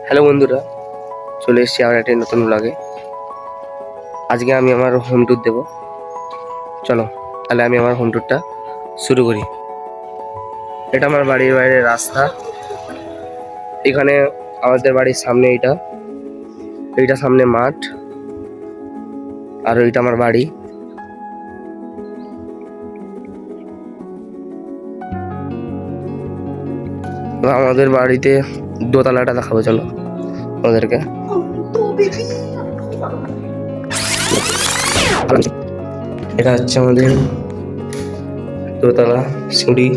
Hello বন্ধুরা, চলে এসেছি আবার একটা নতুন ব্লগে। আজকে আমি আমার হোম ট্যুর দেবো। চলো তাহলে আমি আমার হোম ট্যুরটা শুরু করি। এটা আমার বাড়ির বাইরের রাস্তা। এখানে আমাদের বাড়ির সামনে এইটা সামনে মাঠ, আর ওইটা আমার বাড়ি। আমাদের বাড়িতে দোতলাটা দেখাবো, চলো আমাদেরকে। এটা হচ্ছে আমাদের দোতলা সিঁড়ি,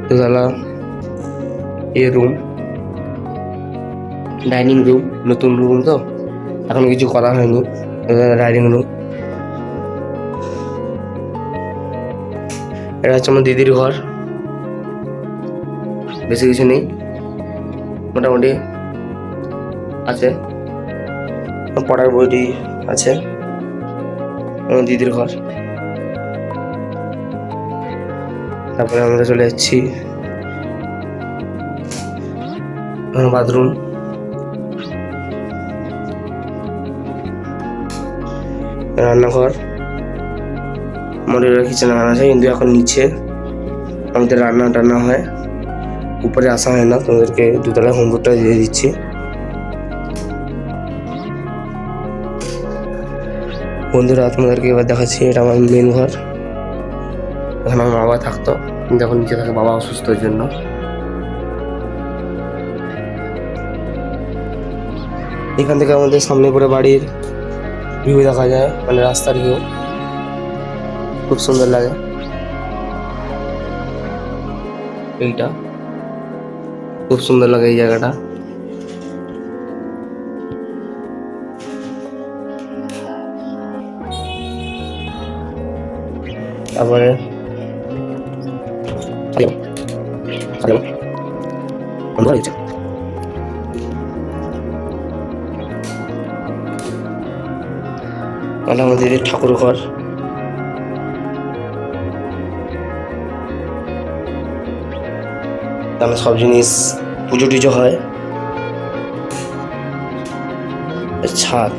দোতলা রুম, ডাইনিং রুম। নতুন রুম তো এখন কিছু করা হয়নি। Dining room. এটা হচ্ছে আমার দিদির ঘর। বেশি কিছু নেই, মোটামুটি আছে। পড়ার বইটি আছে। আমার দিদির ঘর। তারপরে আমরা চলে যাচ্ছি বাথরুম। রান্নাঘর। আমাদের কিচেন আছে, কিন্তু এখন নিচে আমাদের রান্না টান্না হয়, উপরে আসা হয় না। তোমাদেরকে দুতলায় হোম ট্যুরটা দিয়ে দিচ্ছি। বন্ধুরা, তোমাদেরকে এবার দেখাচ্ছি, এটা আমার মেন ঘর। এখানে আমার বাবা থাকতো, কিন্তু এখন নিচে থাকে, বাবা অসুস্থর জন্য। এখান থেকে আমাদের সামনে করে বাড়ির ভিউ দেখা যায়, মানে রাস্তার ভিউ। খুব সুন্দর লাগে এইটা, খুব সুন্দর লাগে এই জায়গাটা। তারপরে আমাদের ঠাকুর ঘর। তাহলে সব জিনিস পুজো টুজো হয়। ছাদ,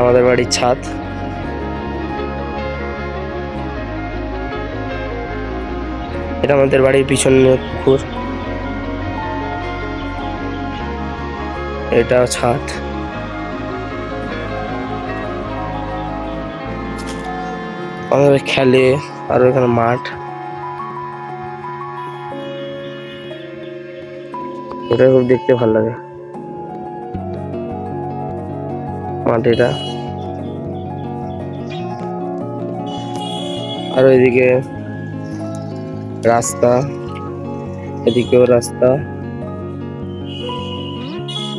আমাদের বাড়ির ছাদ। এটা আমাদের বাড়ির পিছনে পুকুর। এটা ছাদ। আমাদের খেলে, আর এখানে মাঠ। এটা খুব দেখতে ভালো লাগে মাঠ এটা। আর ওইদিকে রাস্তা, এদিকেও রাস্তা,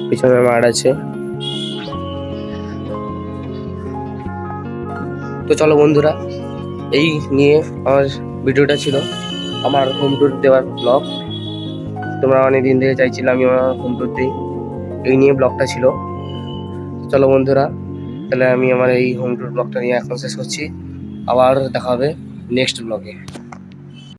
পিছনে মাঠ আছে। তো চলো বন্ধুরা, এই নিয়ে আমার ভিডিওটা ছিল, আমার হোম ট্যুর দেওয়ার ব্লগ। তোমরা অনেক দিন থেকে চাইছিলে আমি আমার হোম ট্যুর দিই, এই নিয়ে ব্লগটা ছিল। চলো বন্ধুরা, তাহলে আমি আমার এই হোম ট্যুর ব্লগটা নিয়ে এখন শেষ করছি। আবার দেখা হবে নেক্সট ব্লগে।